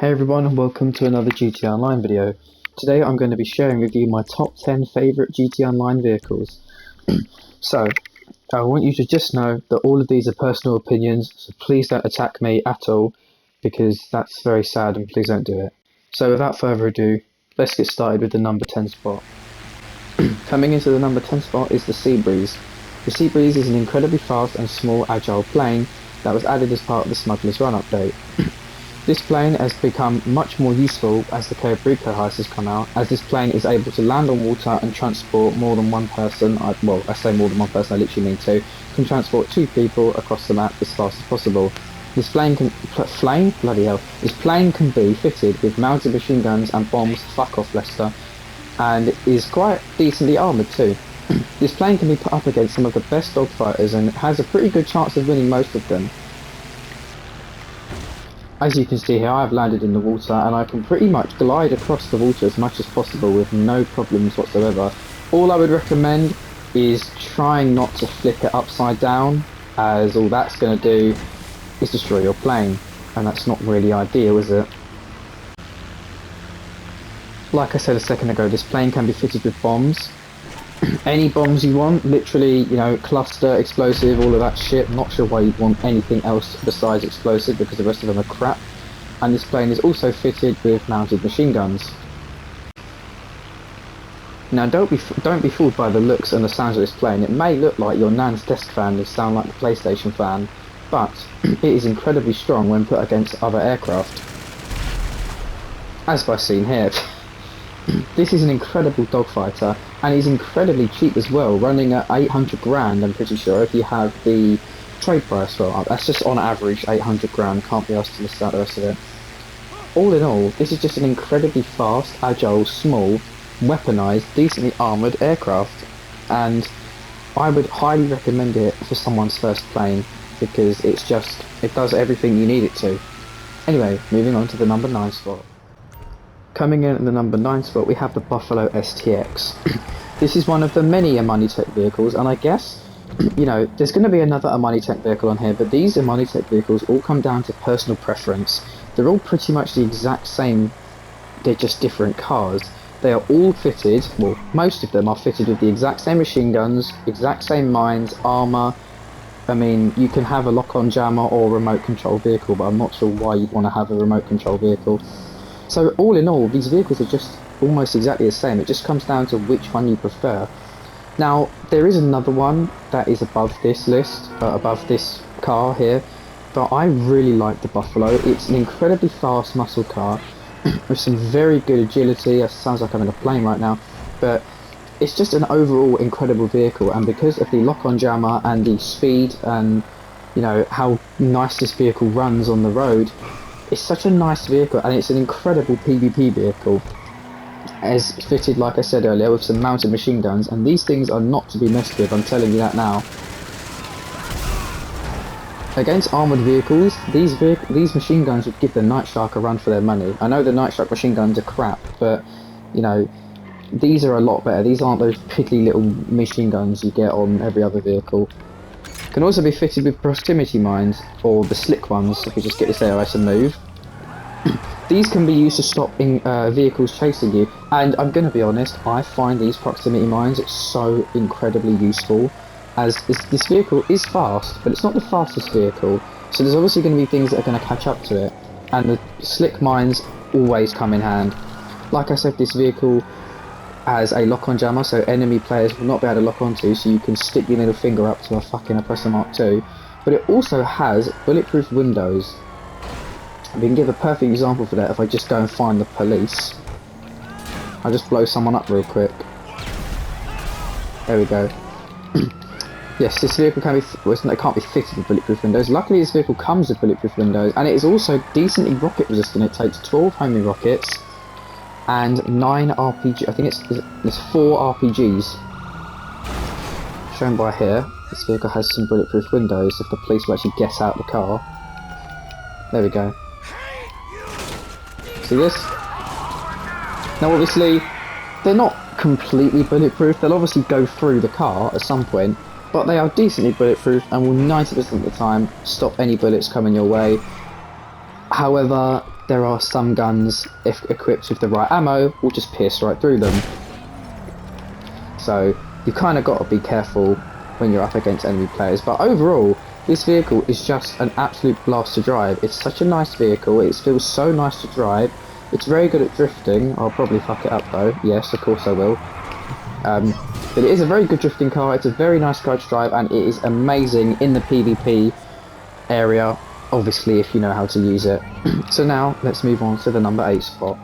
Hey everyone, and welcome to another GTA Online video. Today I'm going to be sharing with you my top 10 favourite GTA Online vehicles. So, I want you to just know that all of these are personal opinions, so please don't attack me at all, because that's very sad and please don't do it. So without further ado, let's get started with the number 10 spot. Coming into the number 10 spot is the Seabreeze. The Seabreeze is an incredibly fast and small agile plane that was added as part of the Smuggler's Run update. This plane has become much more useful as the Cabrito heist has come out, as this plane is able to land on water and transport more than one person, I say more than one person, I literally mean two, can transport two people across the map as fast as possible. This plane can be fitted with mounted machine guns and bombs, fuck off Lester, and is quite decently armoured too. This plane can be put up against some of the best dogfighters and has a pretty good chance of winning most of them. As you can see here, I have landed in the water and I can pretty much glide across the water as much as possible with no problems whatsoever. All I would recommend is trying not to flip it upside down, as all that's going to do is destroy your plane, and that's not really ideal, is it? Like I said a second ago, this plane can be fitted with bombs. Any bombs you want, literally, you know, cluster, explosive, all of that shit. Not sure why you'd want anything else besides explosive, because the rest of them are crap. And this plane is also fitted with mounted machine guns. Now don't be fooled by the looks and the sounds of this plane. It may look like your nan's desk fan and sound like the PlayStation fan, but it is incredibly strong when put against other aircraft. As by seen here. This is an incredible dogfighter, and he's incredibly cheap as well, running at 800 grand, I'm pretty sure, if you have the trade price. Well, that's just on average 800 grand, can't be asked to list out the rest of it. All in all, this is just an incredibly fast, agile, small, weaponised, decently armoured aircraft, and I would highly recommend it for someone's first plane, because it does everything you need it to. Anyway, moving on to the number 9 spot. Coming in at the number 9 spot, we have the Buffalo STX. This is one of the many Amanitech vehicles, and I guess, you know, there's going to be another Amanitech vehicle on here, but these Amanitech vehicles all come down to personal preference. They're all pretty much the exact same, they're just different cars. They are all fitted, well, most of them are fitted with the exact same machine guns, exact same mines, armour. I mean, you can have a lock-on jammer or a remote control vehicle, but I'm not sure why you'd want to have a remote control vehicle. So all in all, these vehicles are just almost exactly the same. It just comes down to which one you prefer. Now, there is another one that is above this list, above this car here, but I really like the Buffalo. It's an incredibly fast muscle car with some very good agility. It sounds like I'm in a plane right now, but it's just an overall incredible vehicle, and because of the lock-on jammer and the speed and, you know, how nice this vehicle runs on the road, it's such a nice vehicle, and it's an incredible PvP vehicle, as fitted, like I said earlier, with some mounted machine guns, and these things are not to be messed with, I'm telling you that now. Against armoured vehicles, these machine guns would give the Night Shark a run for their money. I know the Night Shark machine guns are crap, but, you know, these are a lot better. These aren't those piddly little machine guns you get on every other vehicle. Can also be fitted with proximity mines, or the slick ones, if you just get this AOS and move. These can be used to stop vehicles chasing you, and I'm going to be honest, I find these proximity mines so incredibly useful, as this vehicle is fast, but it's not the fastest vehicle, so there's obviously going to be things that are going to catch up to it, and the slick mines always come in hand. Like I said, this vehicle as a lock-on jammer, so enemy players will not be able to lock onto, so you can stick your middle finger up to a fucking Oppressor Mark II. But it also has bulletproof windows. We can give a perfect example for that if I just go and find the police. I'll just blow someone up real quick. There we go. Yes, this vehicle can be, it can't be fitted with bulletproof windows. Luckily this vehicle comes with bulletproof windows, and it is also decently rocket resistant. It takes 12 homing rockets and 9 RPG, I think it's 4 RPGs. Shown by here, this vehicle has some bulletproof windows if the police will actually get out the car. There we go. See this? Now obviously, they're not completely bulletproof, they'll obviously go through the car at some point, but they are decently bulletproof and will 90% of the time stop any bullets coming your way. However, there are some guns, if equipped with the right ammo, will just pierce right through them. So you kind of got to be careful when you're up against enemy players. But overall, this vehicle is just an absolute blast to drive. It's such a nice vehicle. It feels so nice to drive. It's very good at drifting. I'll probably fuck it up though. Yes, of course I will. But it is a very good drifting car. It's a very nice car to drive, and it is amazing in the PvP area, obviously, if you know how to use it. So now let's move on to the number 8 spot.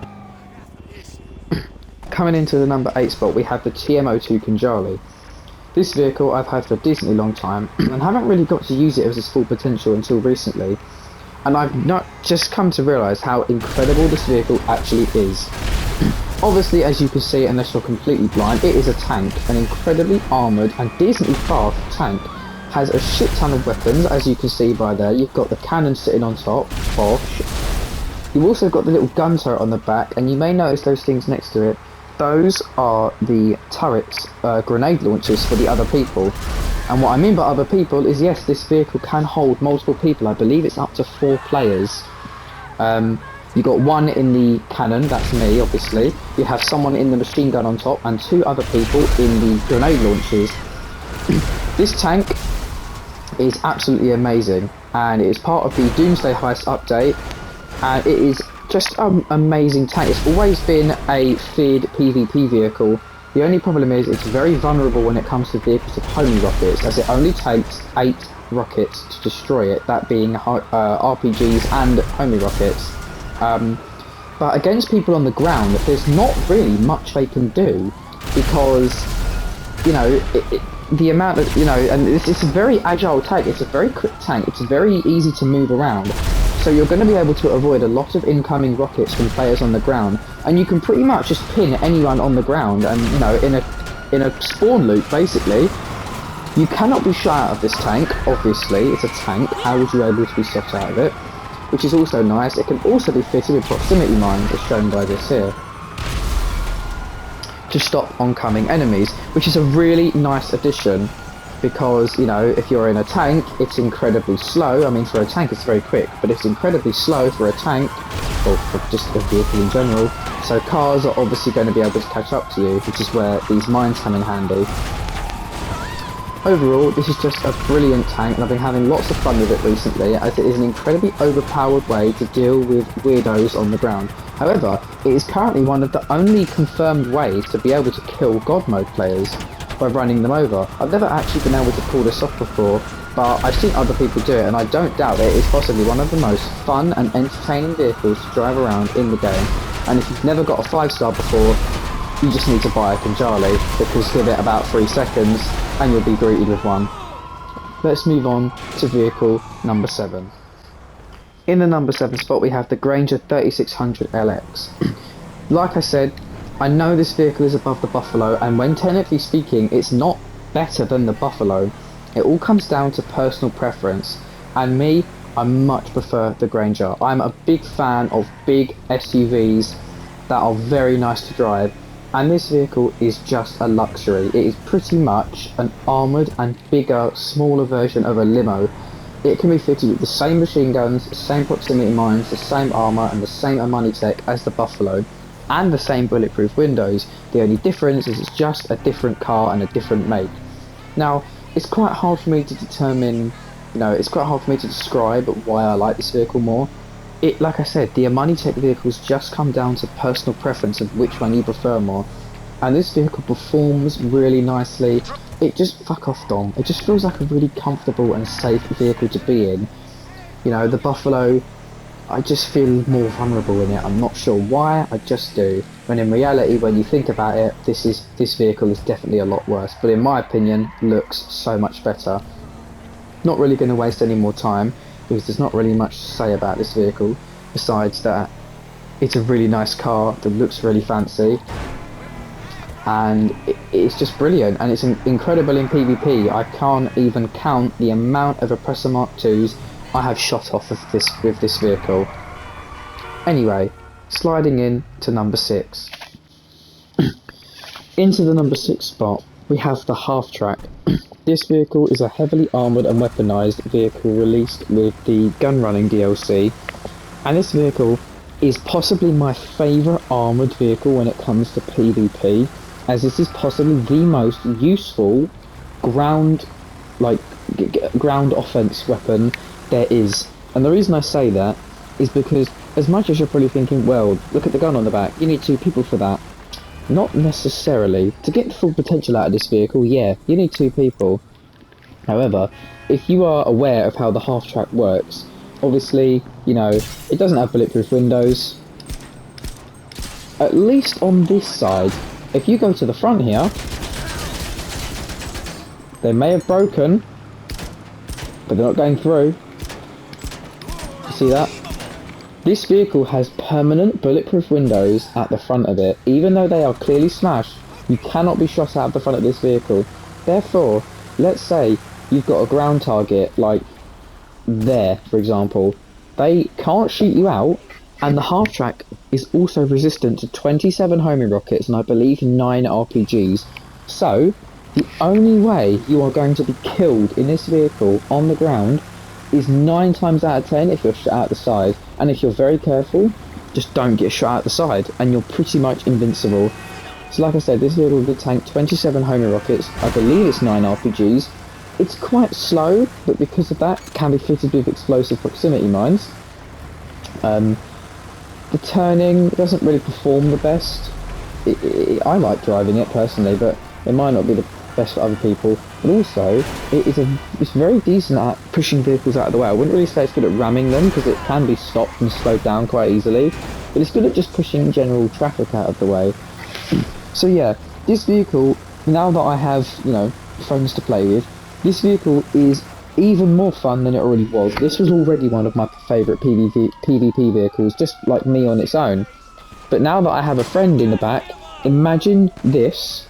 Coming into the number 8 spot, we have the TM02 Khanjali. This vehicle I've had for a decently long time and haven't really got to use it as its full potential until recently, and I've not just come to realise how incredible this vehicle actually is. Obviously, as you can see, unless you're completely blind, it is a tank, an incredibly armoured and decently fast tank. Has a shit ton of weapons, as you can see by there. You've got the cannon sitting on top, bosh. You've also got the little gun turret on the back, and you may notice those things next to it. Those are the turrets, grenade launchers for the other people. And what I mean by other people is, yes, this vehicle can hold multiple people. I believe it's up to 4 players. You've got one in the cannon, that's me, obviously. You have someone in the machine gun on top, and 2 other people in the grenade launchers. This tank is absolutely amazing, and it is part of the Doomsday Heist update, and it is just an amazing tank. It's always been a feared PvP vehicle. The only problem is it's very vulnerable when it comes to vehicles with homing rockets, as it only takes 8 rockets to destroy it, that being RPGs and homing rockets. But against people on the ground, there's not really much they can do, because, you know, the amount of, you know, and it's a very agile tank, it's a very quick tank, it's very easy to move around, so you're going to be able to avoid a lot of incoming rockets from players on the ground, and you can pretty much just pin anyone on the ground, and, you know, in a spawn loop, basically. You cannot be shot out of this tank, obviously, it's a tank, how would you be able to be shot out of it? Which is also nice. It can also be fitted with proximity mines, as shown by this here, to stop oncoming enemies, which is a really nice addition, because, you know, if you're in a tank, it's incredibly slow. I mean, for a tank it's very quick, but it's incredibly slow for a tank, or for just a vehicle in general, so cars are obviously going to be able to catch up to you, which is where these mines come in handy. Overall, this is just a brilliant tank, and I've been having lots of fun with it recently, as it is an incredibly overpowered way to deal with weirdos on the ground. However, it is currently one of the only confirmed ways to be able to kill God Mode players by running them over. I've never actually been able to pull this off before, but I've seen other people do it, and I don't doubt it is possibly one of the most fun and entertaining vehicles to drive around in the game. And if you've never got a 5-star before, you just need to buy a Khanjali, because give it about 3 seconds and you'll be greeted with one. Let's move on to vehicle number 7. In the number 7 spot we have the Grainger 3600 LX. Like I said, I know this vehicle is above the Buffalo, and when technically speaking it's not better than the Buffalo. It all comes down to personal preference, and me, I much prefer the Grainger. I'm a big fan of big SUVs that are very nice to drive, and this vehicle is just a luxury. It is pretty much an armoured and bigger, smaller version of a limo. It can be fitted with the same machine guns, the same proximity mines, the same armour and the same money tech as the Buffalo, and the same bulletproof windows. The only difference is it's just a different car and a different make. Now, it's quite hard for me to determine, you know, it's quite hard for me to describe why I like this vehicle more. Like I said, the Amanitech vehicles just come down to personal preference of which one you prefer more. And this vehicle performs really nicely. It just, fuck off Dom, it just feels like a really comfortable and safe vehicle to be in. You know, the Buffalo, I just feel more vulnerable in it. I'm not sure why, I just do. When in reality, when you think about it, this vehicle is definitely a lot worse. But in my opinion, looks so much better. Not really going to waste any more time, because there's not really much to say about this vehicle, besides that it's a really nice car that looks really fancy, and it's just brilliant, and it's incredible in PvP. I can't even count the amount of Oppressor Mark IIs I have shot off of with this vehicle. Anyway, sliding in to number 6. Into the number 6 spot, we have the Half-Track. This vehicle is a heavily armoured and weaponised vehicle released with the gun running DLC, and this vehicle is possibly my favourite armoured vehicle when it comes to PvP, as this is possibly the most useful ground, like, ground offense weapon there is. And the reason I say that is because, as much as you're probably thinking, well, look at the gun on the back, you need 2 people for that. Not necessarily. To get the full potential out of this vehicle, yeah, you need 2 people. However, if you are aware of how the half-track works, obviously, you know, it doesn't have bulletproof windows. At least on this side. If you go to the front here, they may have broken, but they're not going through. You see that? This vehicle has permanent bulletproof windows at the front of it. Even though they are clearly smashed, you cannot be shot out of the front of this vehicle. Therefore, let's say you've got a ground target, like there, for example. They can't shoot you out, and the half-track is also resistant to 27 homing rockets and I believe 9 RPGs. So, the only way you are going to be killed in this vehicle on the ground is 9 times out of 10 if you're shot out the side. And if you're very careful, just don't get shot out the side, and you're pretty much invincible. So like I said, this vehicle will tank 27 homing rockets, I believe it's 9 RPGs. It's quite slow, but because of that, it can be fitted with explosive proximity mines. The turning doesn't really perform the best. I like driving it personally, but it might not be the best for other people. But also, it's very decent at pushing vehicles out of the way. I wouldn't really say it's good at ramming them, because it can be stopped and slowed down quite easily. But it's good at just pushing general traffic out of the way. So yeah, this vehicle, now that I have, you know, friends to play with, this vehicle is even more fun than it already was. This was already one of my favourite PvP vehicles, just like me on its own. But now that I have a friend in the back, imagine this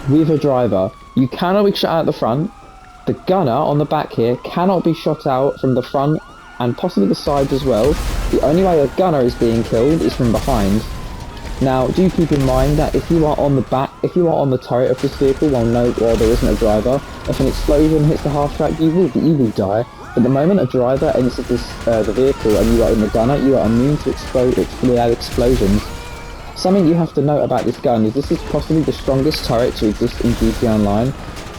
with a driver. You cannot be shot out the front. The gunner on the back here cannot be shot out from the front and possibly the sides as well. The only way a gunner is being killed is from behind. Now, do keep in mind that if you are on the back, if you are on the turret of this vehicle while there isn't a driver, if an explosion hits the half-track, you will die. But the moment a driver enters the vehicle and you are in the gunner, you are immune to explosions. Something you have to note about this gun is this is possibly the strongest turret to exist in GTA Online.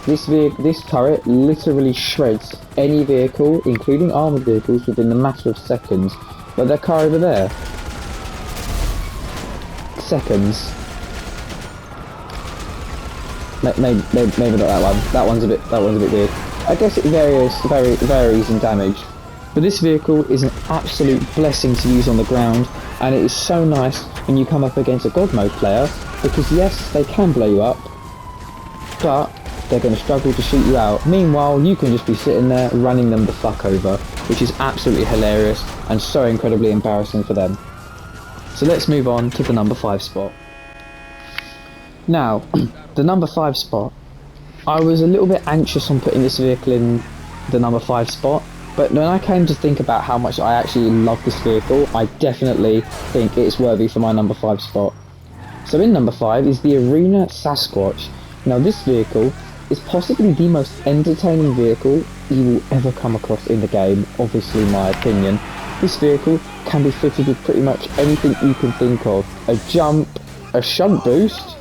This turret literally shreds any vehicle, including armoured vehicles, within a matter of seconds. Like that car over there. Seconds. Maybe not that one. That one's a bit weird. I guess it varies in damage. But this vehicle is an absolute blessing to use on the ground, and it is so nice when you come up against a God Mode player, because yes, they can blow you up, but they're going to struggle to shoot you out. Meanwhile, you can just be sitting there running them the fuck over, which is absolutely hilarious and so incredibly embarrassing for them. So let's move on to the number 5 spot. Now, the number 5 spot, I was a little bit anxious on putting this vehicle in the number 5 spot, but when I came to think about how much I actually love this vehicle, I definitely think it's worthy for my number 5 spot. So in number 5 is the Arena Sasquatch. Now this vehicle is possibly the most entertaining vehicle you will ever come across in the game, obviously my opinion. This vehicle can be fitted with pretty much anything you can think of. A jump, a shunt boost,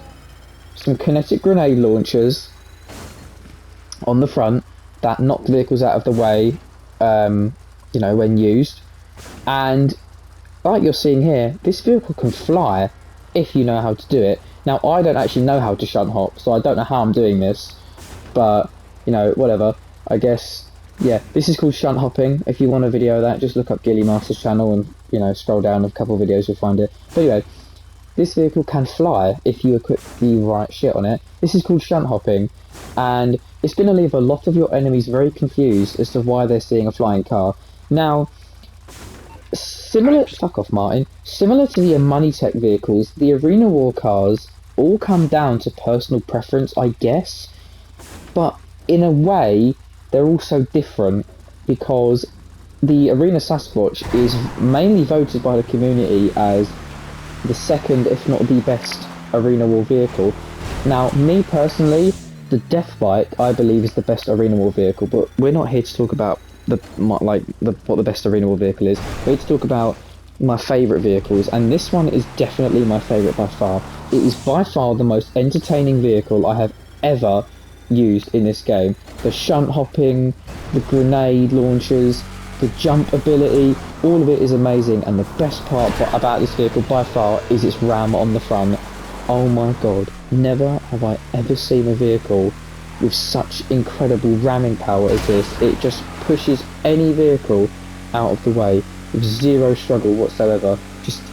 some kinetic grenade launchers on the front that knock vehicles out of the way, you know, when used. And like you're seeing here, this vehicle can fly if you know how to do it. Now I don't actually know how to shunt hop, so I don't know how I'm doing this, but you know, whatever. I guess, yeah, this is called shunt hopping. If you want a video of that, just look up Gilly Master's channel and, you know, scroll down a couple of videos, you'll find it. But anyway, this vehicle can fly if you equip the right shit on it. This is called shunt hopping, and it's going to leave a lot of your enemies very confused as to why they're seeing a flying car. Now, fuck off Martin, similar to the Money Tech vehicles, the Arena War cars all come down to personal preference, I guess, but in a way, they're also different, because the Arena Sasquatch is mainly voted by the community as the second, if not the best, Arena War vehicle. Now, me personally, the Death Bike, I believe, is the best Arena War vehicle, but we're not here to talk about what the best arena war vehicle is. We need to talk about my favourite vehicles, and this one is definitely my favourite by far. It is by far the most entertaining vehicle I have ever used in this game. The shunt hopping, the grenade launchers, the jump ability, all of it is amazing, and the best part about this vehicle by far is its ram on the front. Oh my god, never have I ever seen a vehicle with such incredible ramming power as this. It just pushes any vehicle out of the way with zero struggle whatsoever.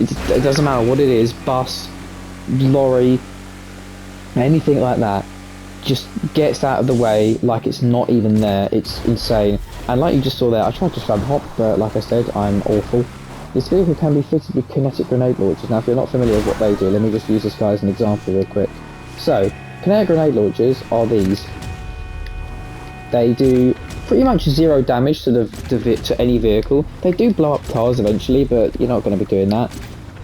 It doesn't matter what it is, bus, lorry, anything like that, just gets out of the way like it's not even there. It's insane. And like you just saw there, I tried to sub hop, but like I said, I'm awful. This vehicle can be fitted with kinetic grenade launchers. Now if you're not familiar with what they do, let me just use this guy as an example real quick. So, kinetic grenade launchers are these. They do pretty much zero damage to any vehicle. They do blow up cars eventually, but you're not going to be doing that.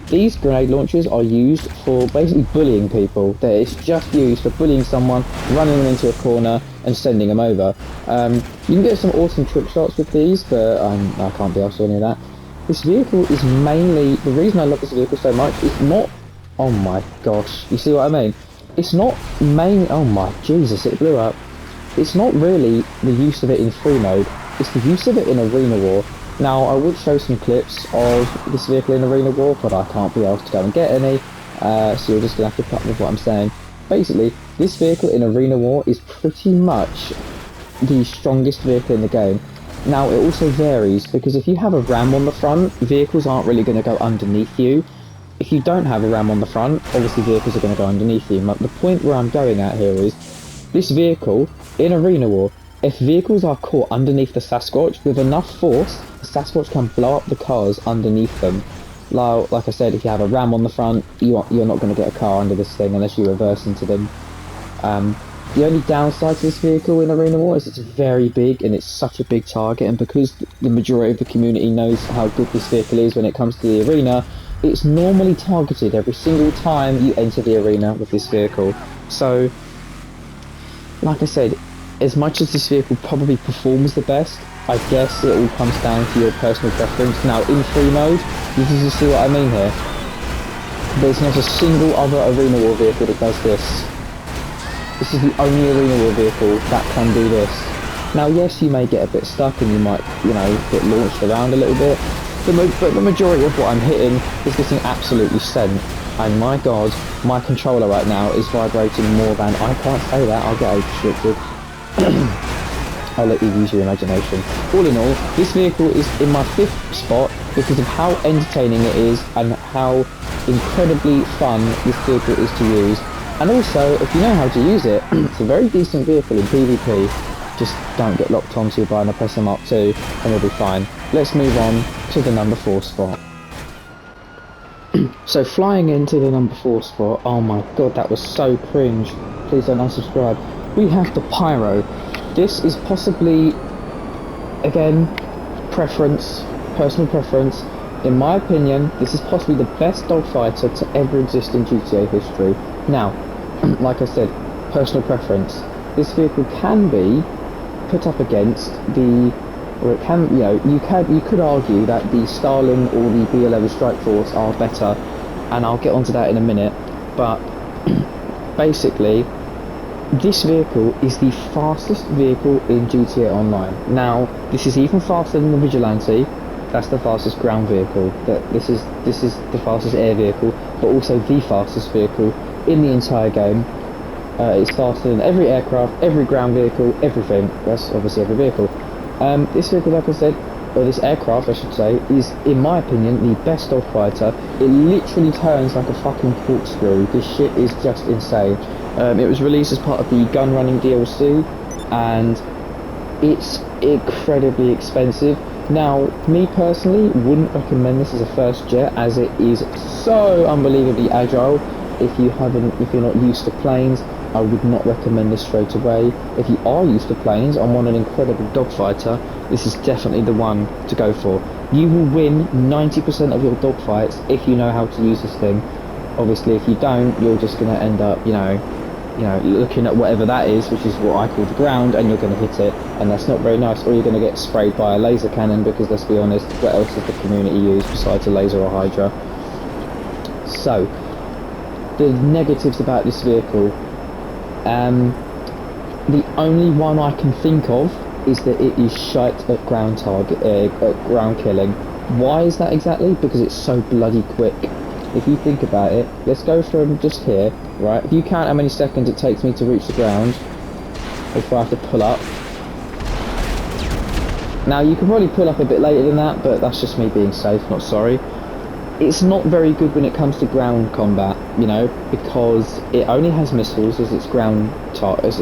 These grenade launchers are used for basically bullying people. It's just used for bullying someone, running them into a corner and sending them over. You can get some awesome trick shots with these, but I can't be arsed with any of that. This vehicle is mainly, the reason I love this vehicle so much is not, oh my gosh, you see what I mean? It's not main, oh my Jesus, it blew up. It's not really the use of it in free mode, it's the use of it in Arena War. Now, I would show some clips of this vehicle in Arena War, but I can't be asked to go and get any, so you're just going to have to put up with what I'm saying. Basically, this vehicle in Arena War is pretty much the strongest vehicle in the game. Now, it also varies, because if you have a ram on the front, vehicles aren't really going to go underneath you. If you don't have a ram on the front, obviously vehicles are going to go underneath you. But the point where I'm going at here is, this vehicle, in Arena War, if vehicles are caught underneath the Sasquatch, with enough force, the Sasquatch can blow up the cars underneath them. Like I said, if you have a ram on the front, you're not going to get a car under this thing unless you reverse into them. The only downside to this vehicle in Arena War is it's very big and it's such a big target, and because the majority of the community knows how good this vehicle is when it comes to the arena, it's normally targeted every single time you enter the arena with this vehicle. So, like I said, as much as this vehicle probably performs the best, I guess it all comes down to your personal preference. Now, in free mode, you can see what I mean here. There's not a single other Arena War vehicle that does this. This is the only Arena War vehicle that can do this. Now, yes, you may get a bit stuck and you might, get launched around a little bit, but the majority of what I'm hitting is getting absolutely sent. And my god, my controller right now is vibrating more than, I can't say that, I'll get age restricted. I'll let you use your imagination. All in all, this vehicle is in my 5th spot because of how entertaining it is and how incredibly fun this vehicle is to use. And also, if you know how to use it, it's a very decent vehicle in PvP. Just don't get locked onto by an Oppressor Mark II and you'll be fine. Let's move on to the number 4 spot. So flying into the number 4 spot, oh my god, that was so cringe. Please don't unsubscribe. We have the Pyro. This is possibly, again, personal preference. In my opinion, this is possibly the best dogfighter to ever exist in GTA history. Now, like I said, personal preference. This vehicle can be put up against you could argue that the Starling or the B11 Strike Force are better, and I'll get onto that in a minute, but basically, this vehicle is the fastest vehicle in GTA Online. Now, this is even faster than the Vigilante. That's the fastest ground vehicle. This is the fastest air vehicle, but also the fastest vehicle in the entire game. It's faster than every aircraft, every ground vehicle, everything. That's obviously every vehicle. This vehicle, like I said, or this aircraft I should say, is in my opinion the best dogfighter. It literally turns like a fucking corkscrew. This shit is just insane. It was released as part of the gun running DLC, and it's incredibly expensive. Now, me personally wouldn't recommend this as a first jet, as it is so unbelievably agile. If you're not used to planes, I would not recommend this straight away. If you are used to planes and want an incredible dogfighter, this is definitely the one to go for. You will win 90% of your dogfights if you know how to use this thing. Obviously, if you don't, you're just going to end up, you know, looking at whatever that is, which is what I call the ground, and you're going to hit it, and that's not very nice. Or you're going to get sprayed by a laser cannon, because let's be honest, what else does the community use besides a laser or hydra? So, the negatives about this vehicle. The only one I can think of is that it is shite at ground ground killing. Why is that exactly? Because it's so bloody quick. If you think about it, let's go from just here, right? If you count how many seconds it takes me to reach the ground, if I have to pull up. Now you can probably pull up a bit later than that, but that's just me being safe, not sorry. It's not very good when it comes to ground combat, you know, because it only has missiles as its ground as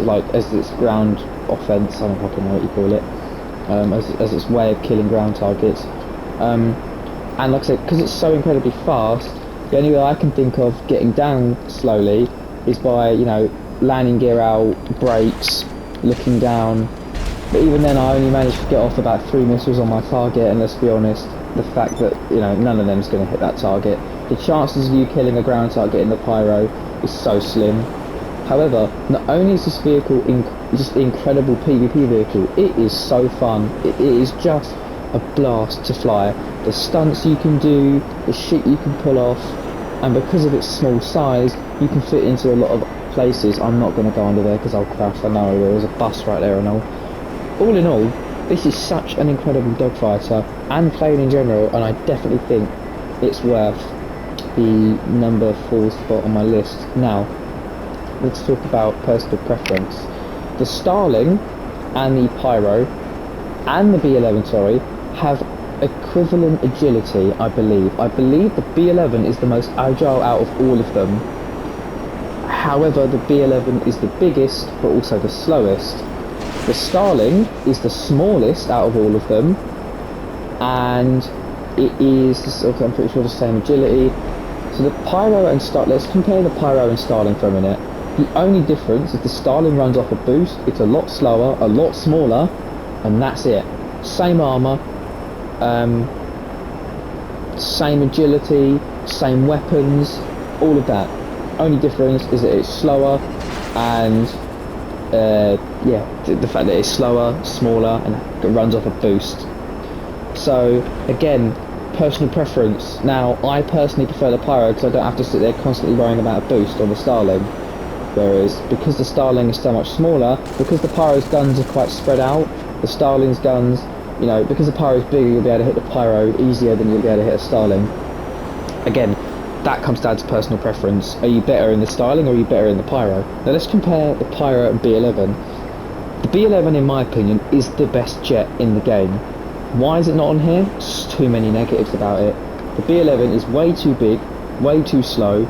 its ground offense. I don't fucking know what you call it, as its way of killing ground targets. And like I said, because it's so incredibly fast, the only way I can think of getting down slowly is by, you know, landing gear out, brakes, looking down. But even then, I only managed to get off about 3 missiles on my target, and let's be honest, the fact that, you know, none of them's going to hit that target. The chances of you killing a ground target in the pyro is so slim. However, not only is this vehicle just an incredible PvP vehicle, it is so fun. It is just a blast to fly. The stunts you can do, the shit you can pull off, and because of its small size, you can fit into a lot of places. I'm not going to go under there because I'll crash. I know there is a bus right there and all. All in all, this is such an incredible dogfighter and plane in general, and I definitely think it's worth the number 4 spot on my list. Now, let's talk about personal preference. The Starling and the Pyro and the B11, sorry, have equivalent agility, I believe. I believe the B11 is the most agile out of all of them. However, the B11 is the biggest, but also the slowest. The Starling is the smallest out of all of them, and it is, I'm pretty sure, the same agility. So the Pyro and let's compare the Pyro and Starling for a minute. The only difference is the Starling runs off a boost, it's a lot slower, a lot smaller, and that's it. Same armour, same agility, same weapons, all of that. Only difference is that it's slower, and yeah, the fact that it's slower, smaller, and it runs off a boost. So again, personal preference. Now, I personally prefer the Pyro because I don't have to sit there constantly worrying about a boost on the Starling. Whereas, because the Starling is so much smaller, because the Pyro's guns are quite spread out, the Starling's guns, you know, because the Pyro's bigger, you'll be able to hit the Pyro easier than you'll be able to hit a Starling. Again, that comes down to personal preference. Are you better in the Starling or are you better in the Pyro? Now let's compare the Pyro and B11. The B11, in my opinion, is the best jet in the game. Why is it not on here? There's too many negatives about it. The B11 is way too big, way too slow,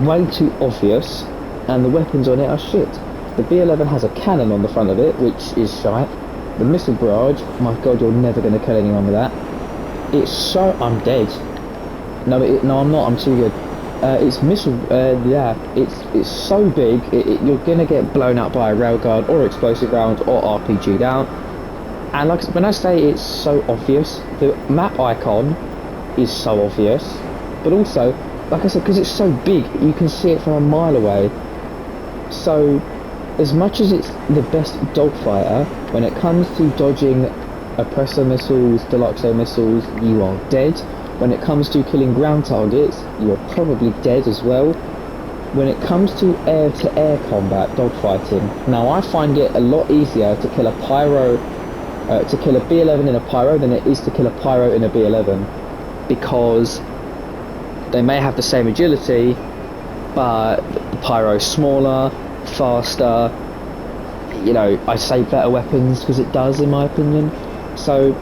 way too obvious, and the weapons on it are shit. The B11 has a cannon on the front of it, which is shite. The missile barrage, my god, you're never going to kill anyone with that. It's so... I'm dead. No, I'm not. I'm too good. It's missile. Yeah, it's so big. You're gonna get blown up by a railgun or explosive round or RPG'd out. And like when I say it's so obvious, the map icon is so obvious. But also, like I said, because it's so big, you can see it from a mile away. So, as much as it's the best dogfighter, when it comes to dodging oppressor missiles, Deluxo missiles, you are dead. When it comes to killing ground targets, you're probably dead as well. When it comes to air-to-air combat, dogfighting, now I find it a lot easier to kill a Pyro, to kill a B11 in a Pyro than it is to kill a Pyro in a B11, because they may have the same agility, but the Pyro's smaller, faster, you know, I say better weapons because it does, in my opinion. So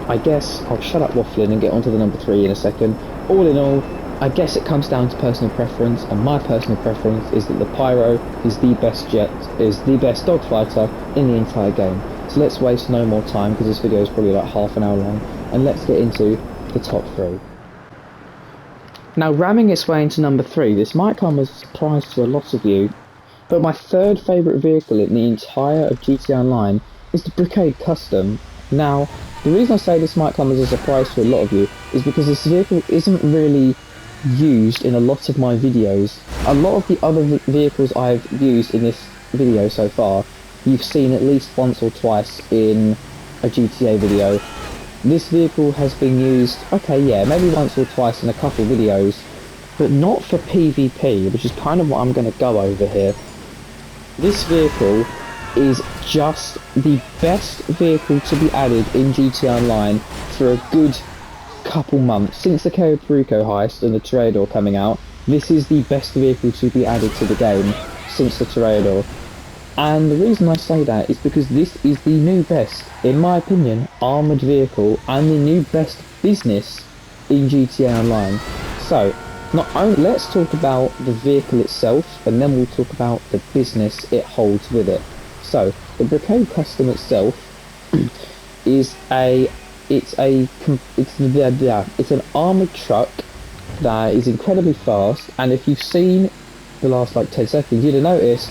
I guess I'll shut up waffling and get onto the number 3 in a second. All in all, I guess it comes down to personal preference, and my personal preference is that the Pyro is the best jet, is the best dogfighter in the entire game. So let's waste no more time, because this video is probably like half an hour long, and let's get into the top 3. Now, ramming its way into number 3, this might come as a surprise to a lot of you, but my third favourite vehicle in the entire of GTA Online is the Brigade Custom. Now, the reason I say this might come as a surprise to a lot of you is because this vehicle isn't really used in a lot of my videos. A lot of the other vehicles I've used in this video so far, you've seen at least once or twice in a GTA video. This vehicle has been used, okay, yeah, maybe once or twice in a couple videos, but not for PvP, which is kind of what I'm going to go over here. This vehicle is just the best vehicle to be added in GTA Online for a good couple months. Since the Cayo Perico heist and the Toreador coming out, this is the best vehicle to be added to the game since the Toreador. And the reason I say that is because this is the new best, in my opinion, armoured vehicle and the new best business in GTA Online. So, not only, let's talk about the vehicle itself, and then we'll talk about the business it holds with it. So, the Brickade Custom itself is it's an armoured truck that is incredibly fast, and if you've seen the last like 10 seconds, you'd have noticed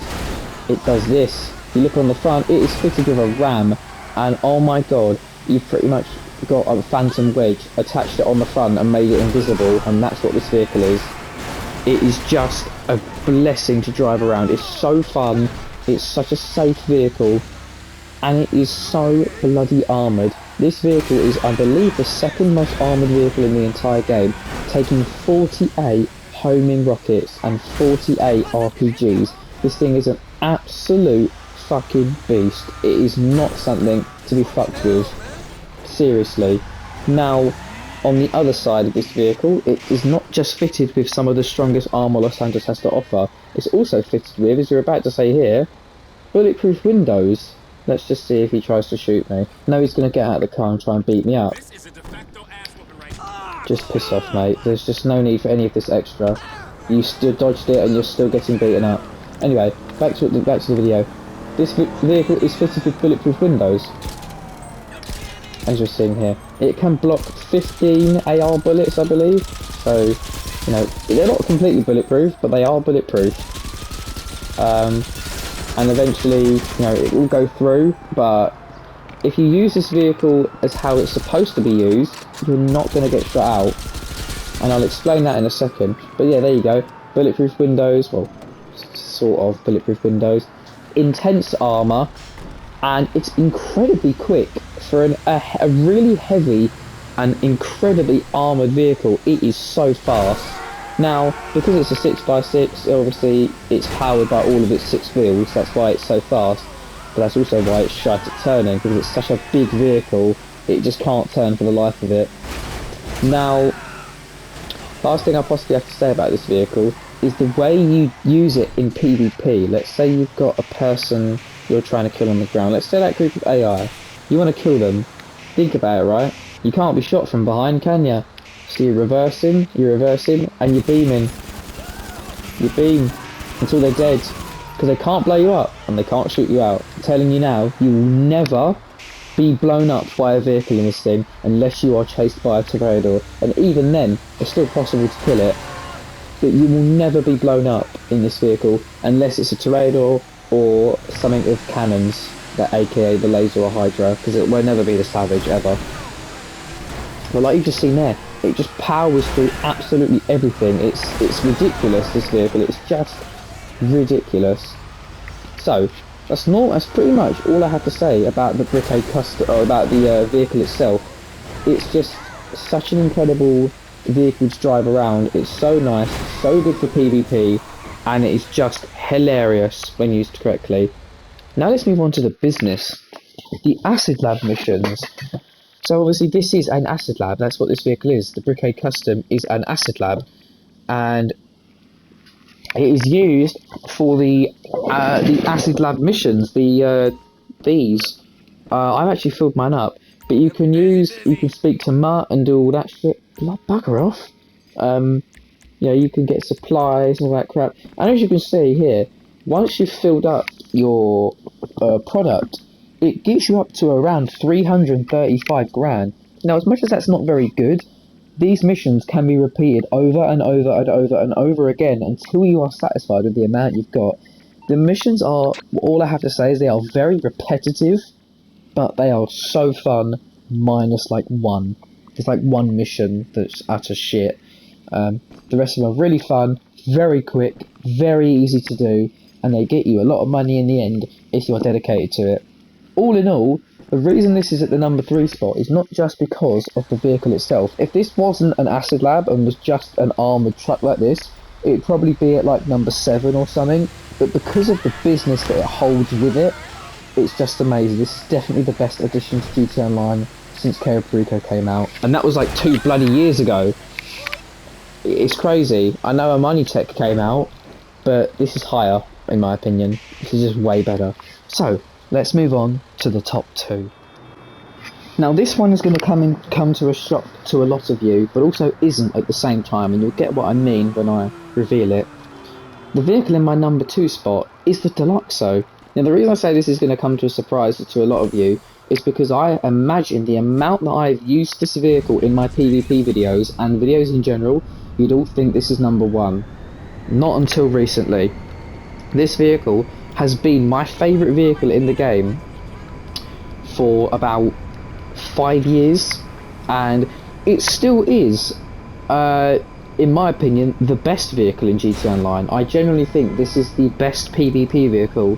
it does this. You look on the front, it is fitted with a ram, and oh my god, you've pretty much got a phantom wedge, attached it on the front and made it invisible, and that's what this vehicle is. It is just a blessing to drive around. It's so fun, it's such a safe vehicle, and it is so bloody armoured. This vehicle is, I believe, the second most armoured vehicle in the entire game, taking 48 homing rockets and 48 RPGs. This thing is an absolute fucking beast. It is not something to be fucked with. Seriously. Now, on the other side of this vehicle, it is not just fitted with some of the strongest armour Los Santos has to offer, it's also fitted with, as you're about to say here, bulletproof windows. Let's just see if he tries to shoot me. No, he's going to get out of the car and try and beat me up. Just piss off, mate. There's just no need for any of this extra. You still dodged it and you're still getting beaten up. Anyway, back to the video. This vehicle is fitted with bulletproof windows, as you're seeing here. It can block 15 AR bullets, I believe. So, you know, they're not completely bulletproof, but they are bulletproof. And eventually, you know, it will go through, but if you use this vehicle as how it's supposed to be used, you're not going to get shot out. And I'll explain that in a second. But yeah, there you go. Bulletproof windows, well, sort of bulletproof windows. Intense armour, and it's incredibly quick for a really heavy and incredibly armoured vehicle. It is so fast. Now, because it's a 6x6, obviously it's powered by all of its 6 wheels, that's why it's so fast, but that's also why it's shite at turning, because it's such a big vehicle, it just can't turn for the life of it. Now, last thing I possibly have to say about this vehicle is the way you use it in PvP. Let's say you've got a person you're trying to kill on the ground, let's say that group of AI, you want to kill them, think about it, right? You can't be shot from behind, can you? So you're reversing, and you're beaming. You beam until they're dead, because they can't blow you up, and they can't shoot you out. I'm telling you now, you will never be blown up by a vehicle in this thing, unless you are chased by a Toreador. And even then, it's still possible to kill it, but you will never be blown up in this vehicle, unless it's a Toreador, or something with cannons, that aka the Laser or Hydra, because it will never be the Savage, ever. But like you've just seen there, it just powers through absolutely everything. It's ridiculous, this vehicle. It's just ridiculous. So that's pretty much all I have to say about the Brickade Custom, or about the vehicle itself. It's just such an incredible vehicle to drive around. It's so nice, so good for PvP, and it is just hilarious when used correctly. Now let's move on to the business. The Acid Lab missions. So obviously this is an acid lab, that's what this vehicle is. The Brickade Custom is an acid lab, and it is used for the acid lab missions, these. I've actually filled mine up, but you can speak to Mutt and do all that shit. Bugger off. You know, you can get supplies and all that crap. And as you can see here, once you've filled up your product, it gets you up to around 335 grand. Now, as much as that's not very good, these missions can be repeated over and over and over and over again until you are satisfied with the amount you've got. The missions are, all I have to say is they are very repetitive, but they are so fun, minus like one. There's like one mission that's utter shit. The rest of them are really fun, very quick, very easy to do, and they get you a lot of money in the end if you're dedicated to it. All in all, the reason this is at the number 3 spot is not just because of the vehicle itself. If this wasn't an Acid Lab and was just an armoured truck like this, it'd probably be at like number 7 or something, but because of the business that it holds with it, it's just amazing. This is definitely the best addition to GTA Online since Cayo Perico came out, and that was like 2 bloody years ago. It's crazy. I know Moneytech came out, but this is higher, in my opinion. This is just way better. So, let's move on to the top 2. Now this one is going to come to a shock to a lot of you, but also isn't at the same time, and you'll get what I mean when I reveal it. The vehicle in my number 2 spot is the Deluxo. Now the reason I say this is going to come to a surprise to a lot of you is because I imagine the amount that I've used this vehicle in my PvP videos and videos in general, you'd all think this is number 1. Not until recently. This vehicle has been my favourite vehicle in the game for about 5 years, and it still is, in my opinion, the best vehicle in GTA Online. I generally think this is the best PvP vehicle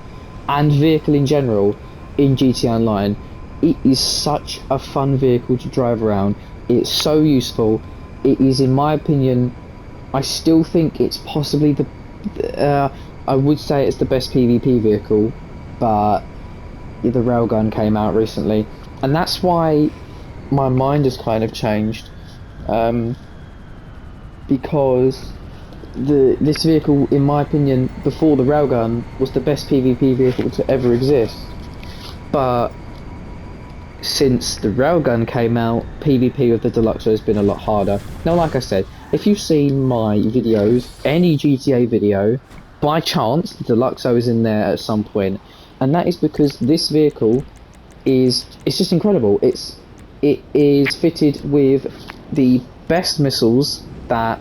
and vehicle in general in GTA Online. It is such a fun vehicle to drive around. It's so useful. It is, in my opinion, I still think it's possibly I would say it's the best PvP vehicle, but the Railgun came out recently, and that's why my mind has kind of changed, because this vehicle, in my opinion, before the Railgun, was the best PvP vehicle to ever exist, but since the Railgun came out, PvP with the Deluxo has been a lot harder. Now, like I said, if you've seen my videos, any GTA video, by chance, the Deluxo is in there at some point, and that is because this vehicle it's just incredible. It is fitted with the best missiles that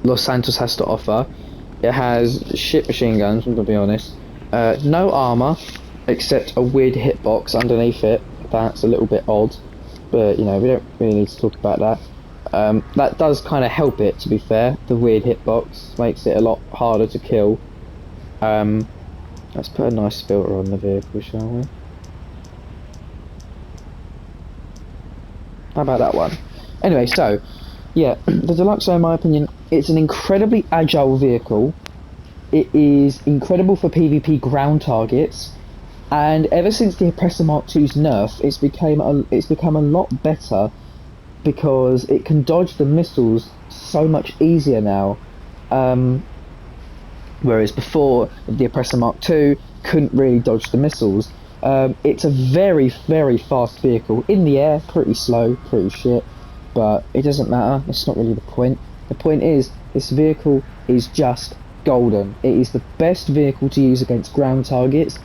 Los Santos has to offer. It has shit machine guns, I'm gonna be honest. No armor, except a weird hitbox underneath it. That's a little bit odd, but you know, we don't really need to talk about that. That does kind of help it, to be fair. The weird hitbox makes it a lot harder to kill. Let's put a nice filter on the vehicle, shall we? How about that one? Anyway, so, yeah, the Deluxo, in my opinion, it's an incredibly agile vehicle. It is incredible for PvP ground targets, and ever since the Oppressor Mark II's nerf, it's become a lot better, because it can dodge the missiles so much easier now. Whereas before, the Oppressor Mark II couldn't really dodge the missiles. It's a very, very fast vehicle. In the air, pretty slow, pretty shit, but it doesn't matter. That's not really the point. The point is, this vehicle is just golden. It is the best vehicle to use against ground targets.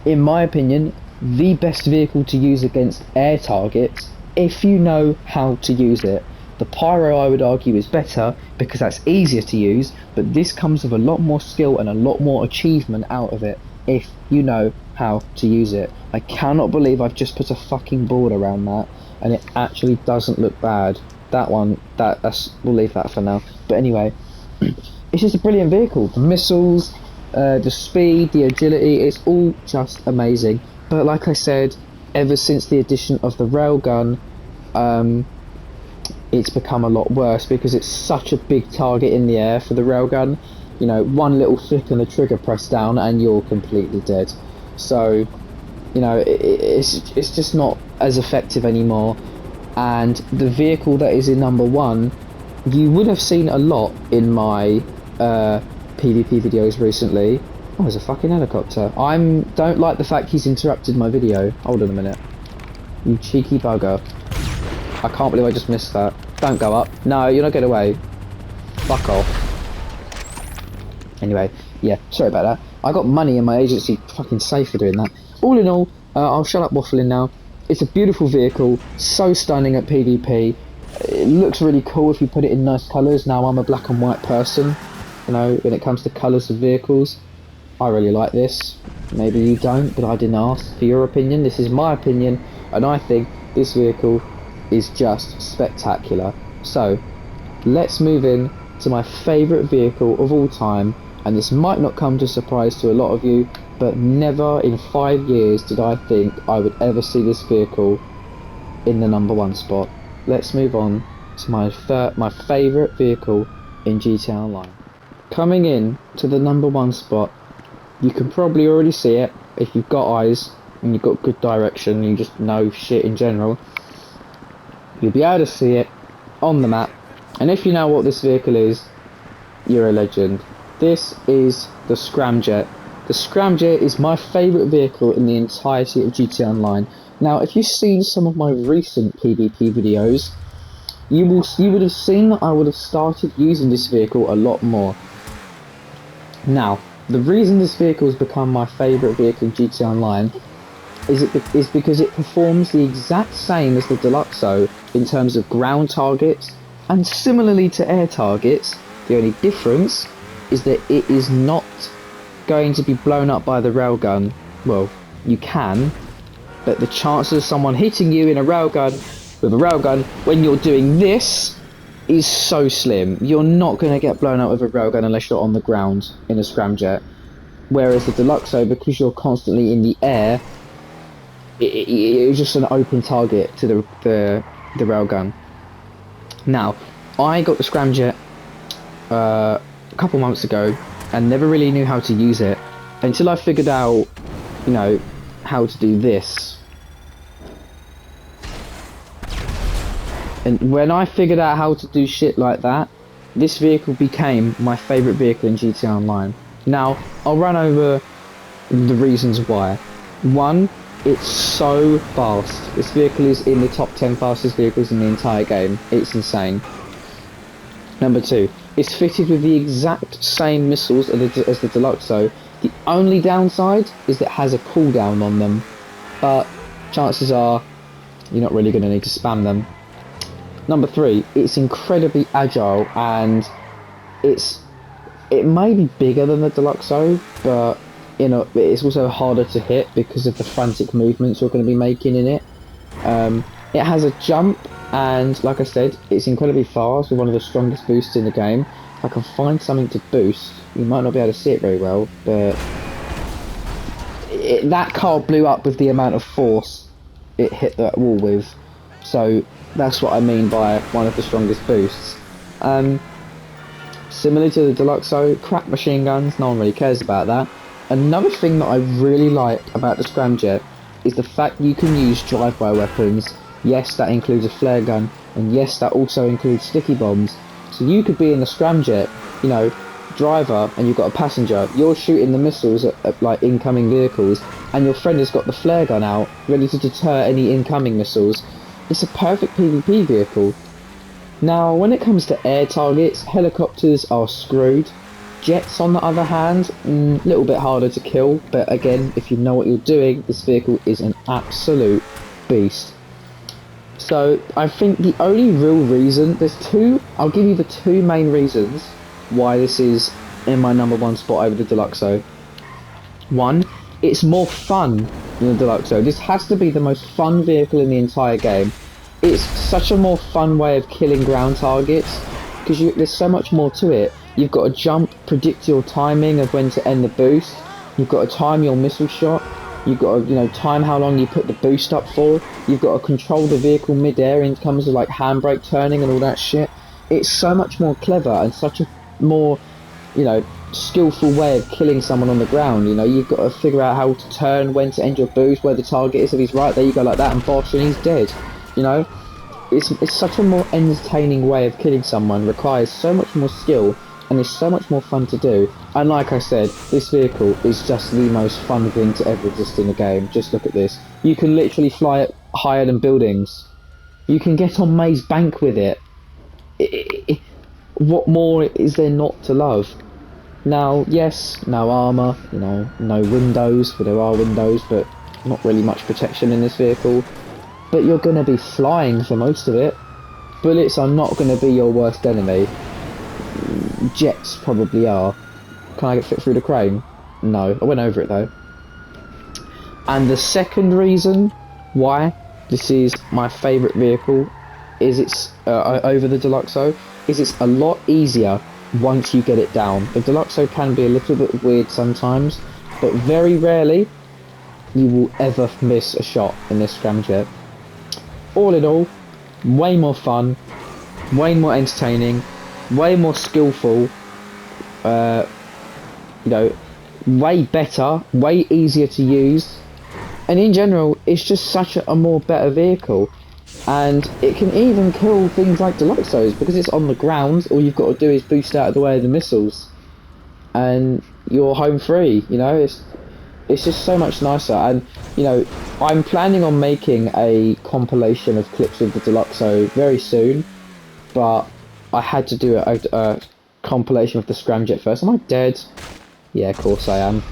In my opinion, the best vehicle to use against air targets, if you know how to use it. The Pyro, I would argue, is better because that's easier to use, but this comes with a lot more skill and a lot more achievement out of it if you know how to use it. I cannot believe I've just put a fucking board around that, and it actually doesn't look bad. That one, we'll leave that for now. But anyway, it's just a brilliant vehicle. The missiles, the speed, the agility, it's all just amazing. But like I said, ever since the addition of the Railgun, it's become a lot worse because it's such a big target in the air for the Railgun. You know, one little flick and the trigger press down and you're completely dead. So, you know, it's just not as effective anymore. And the vehicle that is in number 1, you would have seen a lot in my PvP videos recently. Oh, there's a fucking helicopter. Don't like the fact he's interrupted my video. Hold on a minute. You cheeky bugger. I can't believe I just missed that. Don't go up. No, you're not getting away. Fuck off. Anyway, yeah, sorry about that. I got money in my agency fucking safe for doing that. All in all, I'll shut up waffling now. It's a beautiful vehicle, so stunning at PvP. It looks really cool if you put it in nice colours. Now, I'm a black and white person, you know, when it comes to colours of vehicles. I really like this. Maybe you don't, but I didn't ask for your opinion. This is my opinion, and I think this vehicle is just spectacular. So, let's move in to my favourite vehicle of all time, and this might not come to surprise to a lot of you, but never in 5 years did I think I would ever see this vehicle in the number 1 spot. Let's move on to my favourite vehicle in GTA Online. Coming in to the number 1 spot, you can probably already see it if you've got eyes and you've got good direction and you just know shit in general. You'll be able to see it on the map, and if you know what this vehicle is, you're a legend. This is the Scramjet. The Scramjet is my favourite vehicle in the entirety of GTA Online. Now, if you've seen some of my recent PvP videos, you would have seen that I would have started using this vehicle a lot more. Now, the reason this vehicle has become my favourite vehicle in GTA Online is because it performs the exact same as the Deluxo in terms of ground targets, and similarly to air targets. The only difference is that it is not going to be blown up by the railgun. Well, you can, but the chances of someone hitting you in a railgun with a railgun when you're doing this is so slim. You're not going to get blown up with a railgun unless you're on the ground in a scramjet. Whereas the Deluxo, because you're constantly in the air, it's just an open target to the railgun. Now, I got the scramjet a couple months ago and never really knew how to use it until I figured out, you know, how to do this. And when I figured out how to do shit like that, this vehicle became my favourite vehicle in GTA Online. Now, I'll run over the reasons why. One, it's so fast. This vehicle is in the top 10 fastest vehicles in the entire game. It's insane. Number 2, it's fitted with the exact same missiles as the Deluxo. The only downside is that it has a cooldown on them, but chances are you're not really going to need to spam them. Number 3, it's incredibly agile, and it may be bigger than the Deluxo, but you know, it's also harder to hit because of the frantic movements you're going to be making in it. It has a jump, and like I said, it's incredibly fast with one of the strongest boosts in the game. If I can find something to boost, you might not be able to see it very well, but that car blew up with the amount of force it hit that wall with. So that's what I mean by one of the strongest boosts. Similar to the Deluxo, crap machine guns, no one really cares about that. Another thing that I really like about the Scramjet is the fact you can use drive-by weapons. Yes, that includes a flare gun, and yes, that also includes sticky bombs. So you could be in the Scramjet, you know, driver, and you've got a passenger. You're shooting the missiles at like incoming vehicles, and your friend has got the flare gun out, ready to deter any incoming missiles. It's a perfect PvP vehicle. Now, when it comes to air targets, helicopters are screwed. Jets, on the other hand, a little bit harder to kill, but again, if you know what you're doing, this vehicle is an absolute beast. So, I think the only real reason, I'll give you the 2 main reasons why this is in my number 1 spot over the Deluxo. 1, it's more fun than the Deluxo. This has to be the most fun vehicle in the entire game. It's such a more fun way of killing ground targets, because there's so much more to it. You've got to jump, predict your timing of when to end the boost. You've got to time your missile shot. You've got to, you know, time how long you put the boost up for. You've got to control the vehicle mid-air in terms of like handbrake turning and all that shit. It's so much more clever and such a more, you know, skillful way of killing someone on the ground. You know, you've got to figure out how to turn, when to end your boost, where the target is. If he's right there, you go like that and bosh, and he's dead. You know, it's such a more entertaining way of killing someone. Requires so much more skill, and it's so much more fun to do. And like I said, this vehicle is just the most fun thing to ever exist in a game. Just look at this. You can literally fly it higher than buildings. You can get on Maze Bank with it. What more is there not to love? Now, yes, no armour, you know, no windows, but there are windows, but not really much protection in this vehicle. But you're going to be flying for most of it. Bullets are not going to be your worst enemy. Jets probably are. Can I get fit through the crane? No, I went over it though. And the second reason why this is my favourite vehicle is it's over the Deluxo is it's a lot easier once you get it down. The Deluxo can be a little bit weird sometimes, but very rarely you will ever miss a shot in this scramjet. All in all, way more fun, way more entertaining, way more skillful, you know, way better, way easier to use, and in general, it's just such a more better vehicle. And it can even kill things like Deluxos because it's on the ground. All you've got to do is boost out of the way of the missiles, and you're home free. You know, it's just so much nicer. And you know, I'm planning on making a compilation of clips of the Deluxo very soon, but I had to do a compilation of the scramjet first. Am I dead? Yeah, of course I am.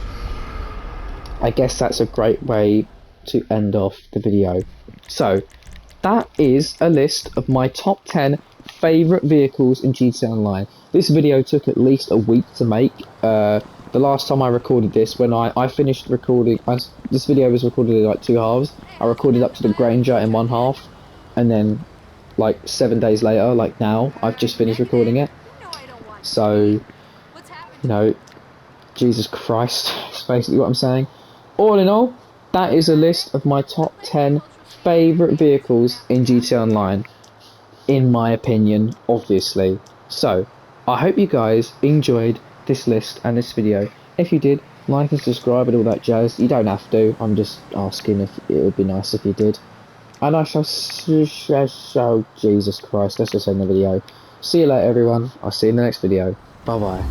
I guess that's a great way to end off the video. So, that is a list of my top 10 favourite vehicles in GTA Online. This video took at least a week to make. The last time I recorded this, when I finished recording, this video was recorded in like 2 halves. I recorded up to the Granger in 1 half, and then like 7 days later, like now, I've just finished recording it. So, you know, Jesus Christ, is basically what I'm saying. All in all, that is a list of my top 10 favourite vehicles in GTA Online, in my opinion, obviously. So, I hope you guys enjoyed this list and this video. If you did, like and subscribe and all that jazz. You don't have to, I'm just asking if it would be nice if you did. And I shall Jesus Christ, let's just end the video. See you later everyone, I'll see you in the next video. Bye bye.